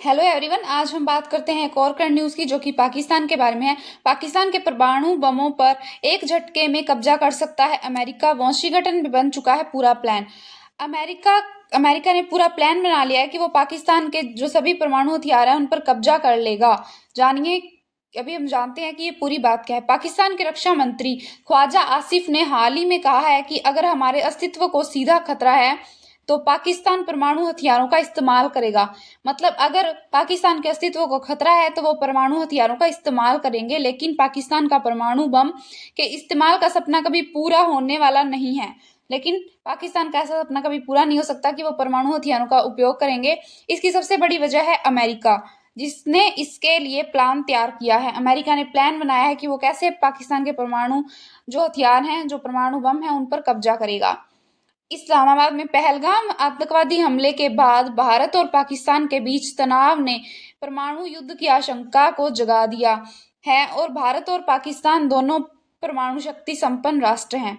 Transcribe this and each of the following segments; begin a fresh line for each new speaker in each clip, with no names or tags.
Hello everyone, आज हम बात करते हैं एक और करंट न्यूज़ की, जो कि पाकिस्तान के बारे में है। पाकिस्तान के परमाणु बमों पर एक झटके में कब्जा कर सकता है अमेरिका। वॉशिंगटन में बन चुका है पूरा प्लान। अमेरिका अमेरिका ने पूरा प्लान बना लिया है कि वो पाकिस्तान के जो सभी परमाणु हथियार हैं उन पर कब्जा कर लेगा। जानिए, अभी हम जानते हैं कि ये पूरी बात क्या है। पाकिस्तान के रक्षा मंत्री ख्वाजा आसिफ ने हाल ही में कहा है कि अगर हमारे अस्तित्व को सीधा खतरा है तो पाकिस्तान परमाणु हथियारों का इस्तेमाल करेगा। मतलब अगर पाकिस्तान के अस्तित्व को खतरा है तो वो परमाणु हथियारों का इस्तेमाल करेंगे, लेकिन पाकिस्तान का परमाणु बम के इस्तेमाल का सपना कभी पूरा होने वाला नहीं है। लेकिन पाकिस्तान का ऐसा सपना कभी पूरा नहीं हो सकता कि वो परमाणु हथियारों का उपयोग करेंगे। इसकी सबसे बड़ी वजह है अमेरिका, जिसने इसके लिए प्लान तैयार किया है। अमेरिका ने प्लान बनाया है कि वो कैसे पाकिस्तान के परमाणु जो हथियार हैं, जो परमाणु बम हैं, उन पर कब्जा करेगा। इस्लामाबाद में पहलगाम आतंकवादी हमले के बाद भारत और पाकिस्तान के बीच तनाव ने परमाणु युद्ध की आशंका को जगा दिया है, और भारत और पाकिस्तान दोनों परमाणु शक्ति संपन्न राष्ट्र हैं।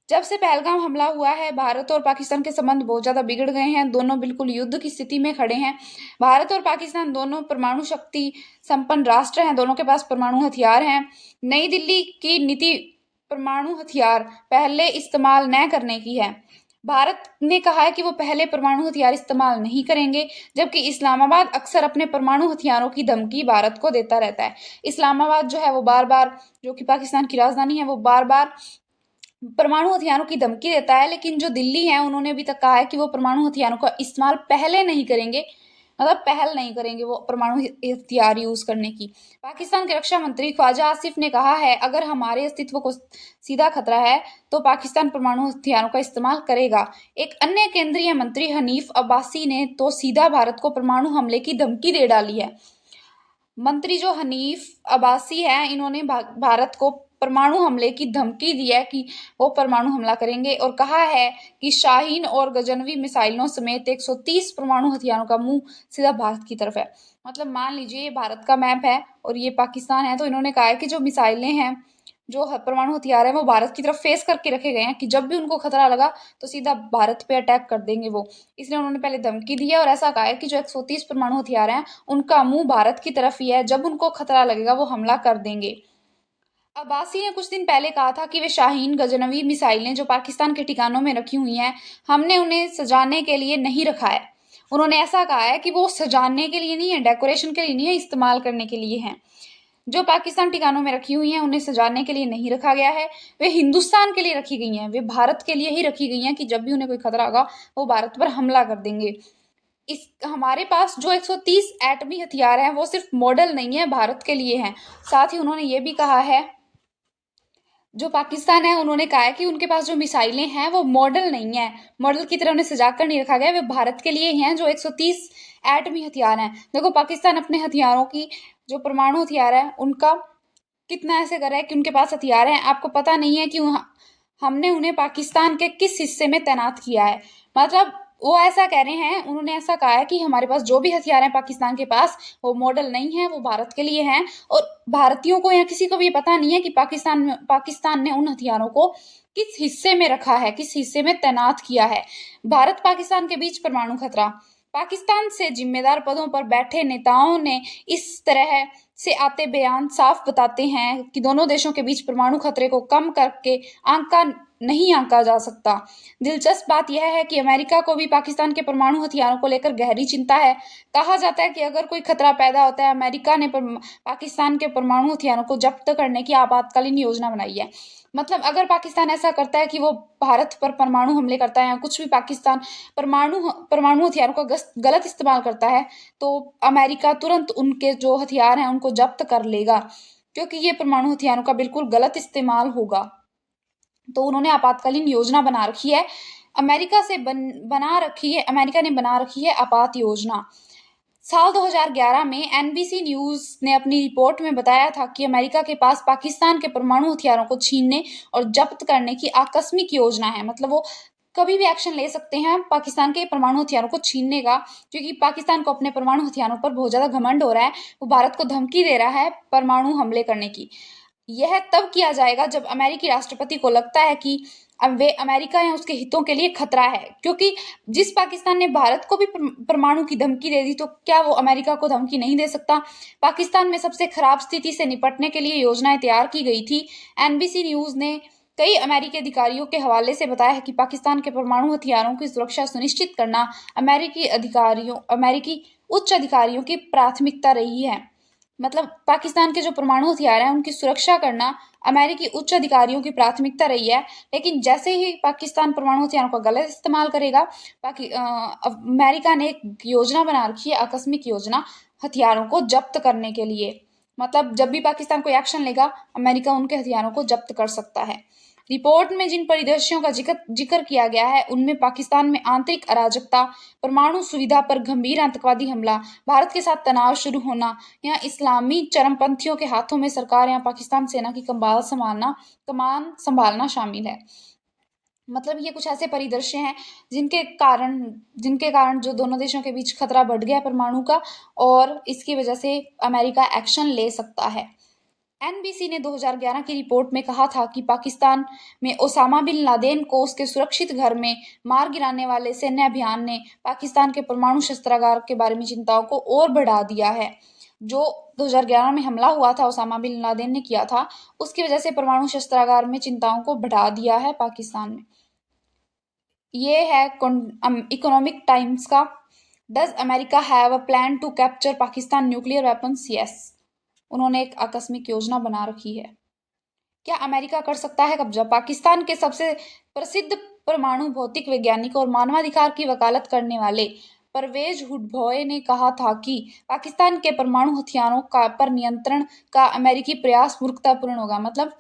जब से पहलगाम हमला हुआ है, भारत और पाकिस्तान के संबंध बहुत ज्यादा बिगड़ गए हैं। दोनों बिल्कुल युद्ध की स्थिति में खड़े हैं। भारत और पाकिस्तान दोनों परमाणु शक्ति संपन्न राष्ट्र हैं, दोनों के पास परमाणु हथियार हैं। नई दिल्ली की नीति परमाणु हथियार पहले इस्तेमाल न करने की है। भारत ने कहा है कि वो पहले परमाणु हथियार इस्तेमाल नहीं करेंगे, जबकि इस्लामाबाद अक्सर अपने परमाणु हथियारों की धमकी भारत को देता रहता है। इस्लामाबाद जो है वो बार बार, जो कि पाकिस्तान की राजधानी है, वो बार बार परमाणु हथियारों की धमकी देता है। लेकिन जो दिल्ली है, उन्होंने अभी तक कहा है कि वो परमाणु हथियारों का इस्तेमाल पहले नहीं करेंगे, मतलब पहल नहीं करेंगे वो परमाणु हथियार यूज करने की। पाकिस्तान के रक्षा मंत्री ख्वाजा आसिफ ने कहा है, अगर हमारे अस्तित्व को सीधा खतरा है तो पाकिस्तान परमाणु हथियारों का इस्तेमाल करेगा। एक अन्य केंद्रीय मंत्री हनीफ अब्बासी ने तो सीधा भारत को परमाणु हमले की धमकी दे डाली है। मंत्री जो हनीफ अब्बासी है, इन्होंने भारत को परमाणु हमले की धमकी दी है कि वो परमाणु हमला करेंगे, और कहा है कि शाहीन और गजनवी मिसाइलों समेत 130 परमाणु हथियारों का मुंह सीधा भारत की तरफ है। मतलब मान लीजिए ये भारत का मैप है और ये पाकिस्तान है, तो इन्होंने कहा है कि जो मिसाइलें हैं, जो परमाणु हथियार है, वो भारत की तरफ फेस करके रखे गए हैं कि जब भी उनको खतरा लगा तो सीधा भारत पे अटैक कर देंगे वो। इसलिए उन्होंने पहले धमकी दी है और ऐसा कहा है कि जो 130 परमाणु हथियार हैं उनका मुंह भारत की तरफ ही है, जब उनको खतरा लगेगा वो हमला कर देंगे। अब्बासी ने कुछ दिन पहले कहा था कि वे शाहीन गजनवी मिसाइलें जो पाकिस्तान के ठिकानों में रखी हुई हैं, हमने उन्हें सजाने के लिए नहीं रखा है। उन्होंने ऐसा कहा है कि वो सजाने के लिए नहीं है, डेकोरेशन के लिए नहीं है, इस्तेमाल करने के लिए हैं। जो पाकिस्तान ठिकानों में रखी हुई हैं उन्हें सजाने के लिए नहीं रखा गया है, वे हिंदुस्तान के लिए रखी गई हैं, वे भारत के लिए ही रखी गई हैं कि जब भी उन्हें कोई खतरा होगा वो भारत पर हमला कर देंगे। इस हमारे पास जो 130 एटमी हथियार हैं वो सिर्फ मॉडल नहीं है, भारत के लिए हैं। साथ ही उन्होंने ये भी कहा है, जो पाकिस्तान है, उन्होंने कहा है कि उनके पास जो मिसाइलें हैं वो मॉडल नहीं है, मॉडल की तरह उन्हें सजा कर नहीं रखा गया, वे भारत के लिए ही हैं। जो 130 एटमी हथियार हैं, देखो पाकिस्तान अपने हथियारों की, जो परमाणु हथियार है उनका कितना ऐसे कर रहा है कि उनके पास हथियार हैं, आपको पता नहीं है कि हमने उन्हें पाकिस्तान के किस हिस्से में तैनात किया है। मतलब वो ऐसा कह रहे हैं, उन्होंने ऐसा कहा है कि हमारे पास जो भी हथियार हैं पाकिस्तान के पास, वो मॉडल नहीं है, वो भारत के लिए हैं। और भारतीयों को या किसी को भी पता नहीं है कि पाकिस्तान ने उन हथियारों को किस हिस्से में रखा है, किस हिस्से में तैनात किया है। भारत पाकिस्तान के बीच परमाणु खतरा। पाकिस्तान से जिम्मेदार पदों पर बैठे नेताओं ने इस तरह से आते बयान साफ बताते हैं कि दोनों देशों के बीच परमाणु खतरे को कम करके नहीं आंका जा सकता। दिलचस्प बात यह है कि अमेरिका को भी पाकिस्तान के परमाणु हथियारों को लेकर गहरी चिंता है। कहा जाता है कि अगर कोई खतरा पैदा होता है, अमेरिका ने पाकिस्तान के परमाणु हथियारों को जब्त करने की आपातकालीन योजना बनाई है। मतलब अगर पाकिस्तान ऐसा करता है कि वो भारत पर परमाणु हमले करता है या कुछ भी पाकिस्तान परमाणु हथियारों का गलत इस्तेमाल करता है, तो अमेरिका तुरंत उनके जो हथियार हैं उनको जब्त कर लेगा, क्योंकि ये परमाणु हथियारों का बिल्कुल गलत इस्तेमाल होगा। तो उन्होंने आपातकालीन योजना बना रखी है। अमेरिका ने बना रखी है आपात योजना। साल 2011 में एनबीसी न्यूज ने अपनी रिपोर्ट में बताया था कि अमेरिका के पास पाकिस्तान के परमाणु हथियारों को छीनने और जब्त करने की आकस्मिक योजना है। मतलब वो कभी भी एक्शन ले सकते हैं पाकिस्तान के परमाणु हथियारों को छीनने का, क्योंकि पाकिस्तान को अपने परमाणु हथियारों पर बहुत ज्यादा घमंड हो रहा है। वो भारत को धमकी दे रहा है परमाणु हमले करने की। यह तब किया जाएगा जब अमेरिकी राष्ट्रपति को लगता है कि अब वे अमेरिका या उसके हितों के लिए खतरा है, क्योंकि जिस पाकिस्तान ने भारत को भी परमाणु की धमकी दे दी तो क्या वो अमेरिका को धमकी नहीं दे सकता। पाकिस्तान में सबसे खराब स्थिति से निपटने के लिए योजनाएं तैयार की गई थी। एनबीसी न्यूज ने कई अमेरिकी अधिकारियों के हवाले से बताया है कि पाकिस्तान के परमाणु हथियारों की सुरक्षा सुनिश्चित करना अमेरिकी उच्च अधिकारियों की प्राथमिकता रही है। मतलब पाकिस्तान के जो परमाणु हथियार हैं उनकी सुरक्षा करना अमेरिकी उच्च अधिकारियों की प्राथमिकता रही है। लेकिन जैसे ही पाकिस्तान परमाणु हथियारों का गलत इस्तेमाल करेगा, अमेरिका ने एक योजना बना रखी है, आकस्मिक योजना, हथियारों को जब्त करने के लिए। मतलब जब भी पाकिस्तान कोई एक्शन लेगा, अमेरिका उनके हथियारों को जब्त कर सकता है। रिपोर्ट में जिन परिदृश्यों का जिक्र किया गया है उनमें पाकिस्तान में आंतरिक अराजकता, परमाणु सुविधा पर गंभीर आतंकवादी हमला, भारत के साथ तनाव शुरू होना या इस्लामी चरमपंथियों के हाथों में सरकार या पाकिस्तान सेना की कमान संभालना शामिल है। मतलब ये कुछ ऐसे परिदृश्य हैं जिनके कारण जो दोनों देशों के बीच खतरा बढ़ गया परमाणु का, और इसकी वजह से अमेरिका एक्शन ले सकता है। एनबीसी ने 2011 की रिपोर्ट में कहा था कि पाकिस्तान में ओसामा बिन लादेन को उसके सुरक्षित घर में मार गिराने वाले सैन्य अभियान ने पाकिस्तान के परमाणु शस्त्रागार के बारे में चिंताओं को और बढ़ा दिया है। जो 2011 में हमला हुआ था, ओसामा बिन लादेन ने किया था, उसकी वजह से परमाणु शस्त्रागार में चिंताओं को बढ़ा दिया है पाकिस्तान में। ये है इकोनॉमिक टाइम्स का। Does America have a plan to capture Pakistan nuclear weapons? Yes, उन्होंने एक आकस्मिक योजना बना रखी है। क्या अमेरिका कर सकता है कब्जा? पाकिस्तान के सबसे प्रसिद्ध परमाणु भौतिक वैज्ञानिक और मानवाधिकार की वकालत करने वाले परवेज हुडभॉय ने कहा था कि पाकिस्तान के परमाणु हथियारों का पर नियंत्रण का अमेरिकी प्रयास मूर्खतापूर्ण होगा। मतलब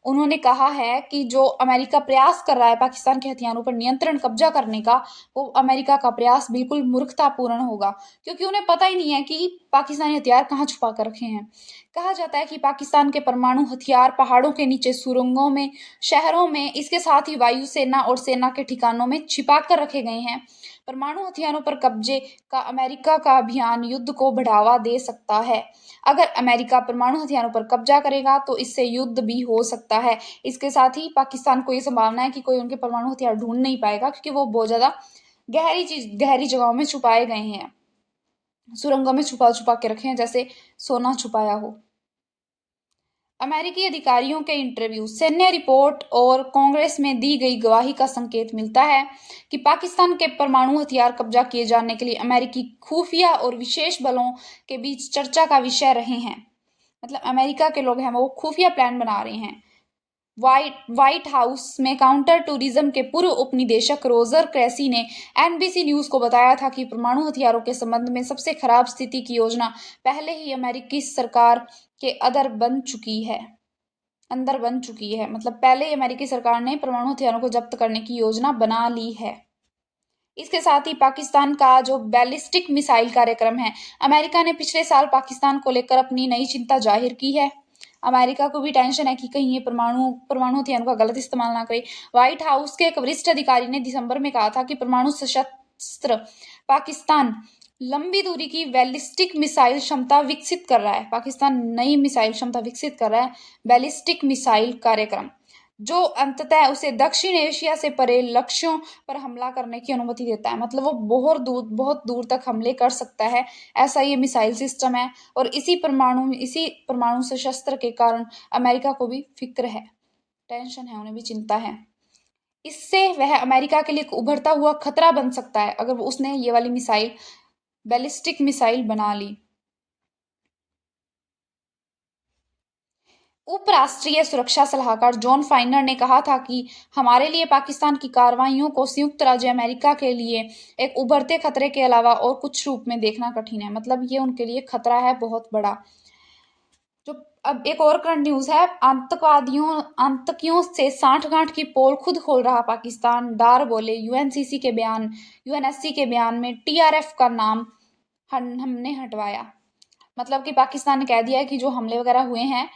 उन्होंने कहा है कि जो अमेरिका प्रयास कर रहा है पाकिस्तान के हथियारों पर नियंत्रण कब्जा करने का, वो अमेरिका का प्रयास बिल्कुल मूर्खतापूर्ण होगा, क्योंकि उन्हें पता ही नहीं है कि पाकिस्तानी हथियार कहाँ छुपा कर रखे हैं। कहा जाता है कि पाकिस्तान के परमाणु हथियार पहाड़ों के नीचे, सुरंगों में, शहरों में, इसके साथ ही वायुसेना और सेना के ठिकानों में छिपा कर रखे गए हैं। परमाणु हथियारों पर कब्जे का अमेरिका का अभियान युद्ध को बढ़ावा दे सकता है। अगर अमेरिका परमाणु हथियारों पर कब्जा करेगा तो इससे युद्ध भी हो सकता है। इसके साथ ही पाकिस्तान को ये संभावना है कि कोई उनके परमाणु हथियार ढूंढ नहीं पाएगा, क्योंकि वो बहुत ज्यादा गहरी जगहों में छुपाए गए हैं, सुरंगों में छुपा छुपा के रखे हैं, जैसे सोना छुपाया हो। अमेरिकी अधिकारियों के इंटरव्यू, सैन्य रिपोर्ट और कांग्रेस में दी गई गवाही का संकेत मिलता है कि पाकिस्तान के परमाणु हथियार कब्जा किए जाने के लिए अमेरिकी खुफिया और विशेष बलों के बीच चर्चा का विषय रहे हैं। मतलब अमेरिका के लोग हैं वो खुफिया प्लान बना रहे हैं। व्हाइट हाउस में काउंटर टूरिज्म के पूर्व उपनिदेशक रोजर क्रेसी ने एनबीसी न्यूज को बताया था कि परमाणु हथियारों के संबंध में सबसे खराब स्थिति की योजना पहले ही अमेरिकी सरकार के अंदर बन चुकी है। मतलब पहले ही अमेरिकी सरकार ने परमाणु हथियारों को जब्त करने की योजना बना ली है। इसके साथ ही पाकिस्तान का जो बैलिस्टिक मिसाइल कार्यक्रम है, अमेरिका ने पिछले साल पाकिस्तान को लेकर अपनी नई चिंता जाहिर की है। अमेरिका को भी टेंशन है कि कहीं ये परमाणु हथियारों का गलत इस्तेमाल ना करे। व्हाइट हाउस के एक वरिष्ठ अधिकारी ने दिसंबर में कहा था कि परमाणु सशस्त्र पाकिस्तान लंबी दूरी की बैलिस्टिक मिसाइल क्षमता विकसित कर रहा है। पाकिस्तान नई मिसाइल क्षमता विकसित कर रहा है, बैलिस्टिक मिसाइल कार्यक्रम, जो अंततः उसे दक्षिण एशिया से परे लक्ष्यों पर हमला करने की अनुमति देता है। मतलब वो बहुत दूर तक हमले कर सकता है, ऐसा ये मिसाइल सिस्टम है। और इसी परमाणु सशस्त्र के कारण अमेरिका को भी फिक्र है, टेंशन है, उन्हें भी चिंता है। इससे वह अमेरिका के लिए एक उभरता हुआ खतरा बन सकता है अगर उसने ये वाली मिसाइल, बैलिस्टिक मिसाइल बना ली। उपराष्ट्रीय सुरक्षा सलाहकार जॉन फाइनर ने कहा था कि हमारे लिए पाकिस्तान की कार्रवाइयों को संयुक्त राज्य अमेरिका के लिए एक उभरते खतरे के अलावा और कुछ रूप में देखना कठिन है। मतलब ये उनके लिए खतरा है बहुत बड़ा। जो अब एक और करंट न्यूज है, आतंकियों से सांठगांठ की पोल खुद खोल रहा पाकिस्तान, डार बोले। यूएनएससी के बयान में टीआरएफ का नाम हमने हटवाया। मतलब कि पाकिस्तान ने कह दिया है कि जो हमले वगैरह हुए हैं,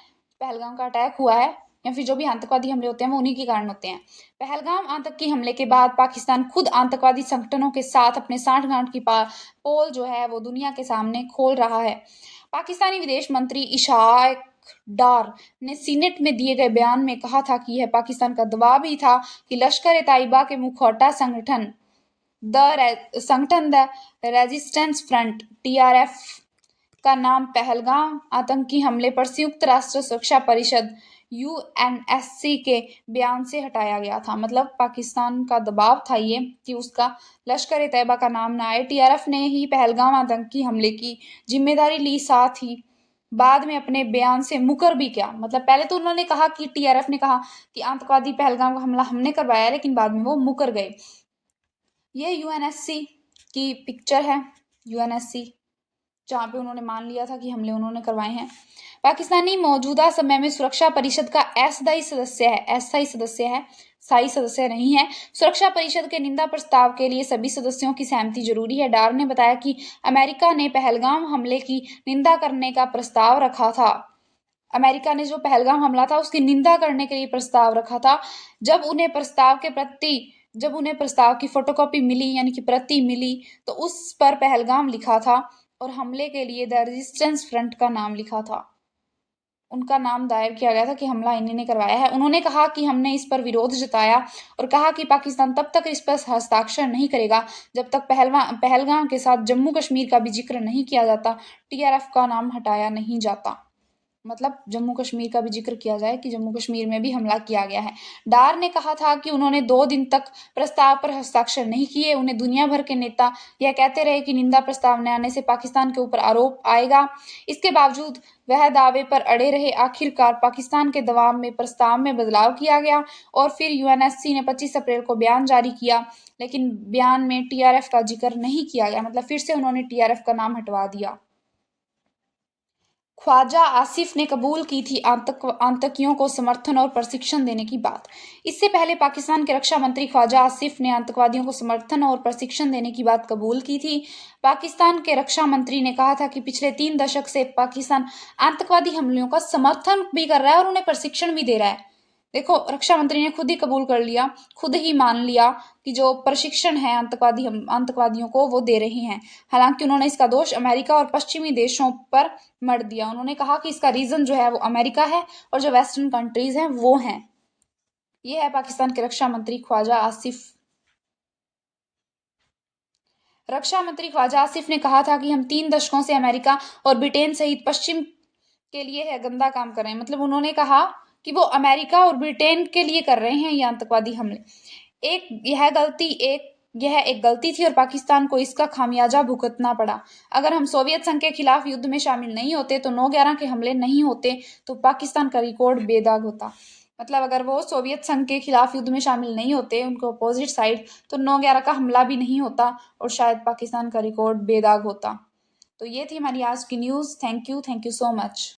पहलगाम का अटैक हुआ है या फिर जो भी आतंकवादी हमले होते हैं वो उन्हीं के कारण होते हैं। पहलगाम आतंकी हमले के बाद पाकिस्तान खुद आतंकवादी संगठनों के साथ अपने सांठगांठ की पोल जो है वो दुनिया के सामने खोल रहा है। पाकिस्तानी विदेश मंत्री इशाक डार ने सीनेट में दिए गए बयान में कहा था कि यह पाकिस्तान का दबाव ही था कि लश्कर-ए-तैयबा के मुखौटा संगठन द रेजिस्टेंस फ्रंट (TRF) का नाम पहलगाम आतंकी हमले पर संयुक्त राष्ट्र सुरक्षा परिषद (UNSC) के बयान से हटाया गया था। मतलब पाकिस्तान का दबाव था ये कि उसका लश्कर-ए-तैयबा का नाम ना आए। TRF ने ही पहलगाम आतंकी हमले की जिम्मेदारी ली, साथ ही बाद में अपने बयान से मुकर भी किया। मतलब पहले तो उन्होंने कहा कि TRF ने कहा कि आतंकवादी पहलगाम का हमला हमने करवाया, लेकिन बाद में वो मुकर गए। ये UNSC की पिक्चर है, UNSC जहाँ पे उन्होंने मान लिया था कि हमले उन्होंने करवाए हैं। पाकिस्तानी मौजूदा समय में सुरक्षा परिषद का अस्थायी सदस्य नहीं है। सुरक्षा परिषद के निंदा प्रस्ताव के लिए सभी सदस्यों की सहमति जरूरी है। डार ने बताया कि अमेरिका ने पहलगाम हमले की निंदा करने का प्रस्ताव रखा था। अमेरिका ने जो पहलगाम हमला था उसकी निंदा करने के लिए प्रस्ताव रखा था। जब उन्हें प्रस्ताव की फोटोकॉपी मिली, यानी कि प्रति मिली, तो उस पर पहलगाम लिखा था और हमले के लिए द रेजिस्टेंस फ्रंट का नाम लिखा था। उनका नाम दायर किया गया था कि हमला इन्हीं ने करवाया है। उन्होंने कहा कि हमने इस पर विरोध जताया और कहा कि पाकिस्तान तब तक इस पर हस्ताक्षर नहीं करेगा जब तक पहलगाम के साथ जम्मू कश्मीर का भी जिक्र नहीं किया जाता, TRF का नाम हटाया नहीं जाता। मतलब जम्मू कश्मीर का भी जिक्र किया जाए कि जम्मू कश्मीर में भी हमला किया गया है। डार ने कहा था कि उन्होंने 2 दिन तक प्रस्ताव पर हस्ताक्षर नहीं किए। उन्हें दुनिया भर के नेता यह कहते रहे कि निंदा प्रस्ताव न आने से पाकिस्तान के ऊपर आरोप आएगा। इसके बावजूद वह दावे पर अड़े रहे। आखिरकार पाकिस्तान के दबाव में प्रस्ताव में बदलाव किया गया और फिर UNSC ने 25 अप्रैल को बयान जारी किया, लेकिन बयान में TRF का जिक्र नहीं किया गया। मतलब फिर से उन्होंने TRF का नाम हटवा दिया। ख्वाजा आसिफ ने कबूल की थी आतंकियों को समर्थन और प्रशिक्षण देने की बात। इससे पहले पाकिस्तान के रक्षा मंत्री ख्वाजा आसिफ ने आतंकवादियों को समर्थन और प्रशिक्षण देने की बात कबूल की थी। पाकिस्तान के रक्षा मंत्री ने कहा था कि पिछले 3 दशक से पाकिस्तान आतंकवादी हमलों का समर्थन भी कर रहा है और उन्हें प्रशिक्षण भी दे रहा है। देखो, रक्षा मंत्री ने खुद ही कबूल कर लिया, खुद ही मान लिया कि जो प्रशिक्षण है आतंकवादियों को वो दे रहे हैं। हालांकि उन्होंने इसका दोष अमेरिका और पश्चिमी देशों पर मढ़ दिया। उन्होंने कहा कि इसका रीजन जो है वो अमेरिका है और जो वेस्टर्न कंट्रीज हैं वो हैं। ये है पाकिस्तान के रक्षा मंत्री ख्वाजा आसिफ। रक्षा मंत्री ख्वाजा आसिफ ने कहा था कि हम 3 दशकों से अमेरिका और ब्रिटेन सहित पश्चिम के लिए है गंदा काम कर रहे हैं। मतलब उन्होंने कहा कि वो अमेरिका और ब्रिटेन के लिए कर रहे हैं ये आतंकवादी हमले। यह एक गलती थी और पाकिस्तान को इसका खामियाजा भुगतना पड़ा। अगर हम सोवियत संघ के खिलाफ युद्ध में शामिल नहीं होते तो 9/11 के हमले नहीं होते, तो पाकिस्तान का रिकॉर्ड बेदाग होता। मतलब अगर वो सोवियत संघ के खिलाफ युद्ध में शामिल नहीं होते, उनको अपोजिट साइड, तो 9/11 का हमला भी नहीं होता और शायद पाकिस्तान का रिकॉर्ड बेदाग होता। तो ये थी हमारी आज की news. Thank you so much.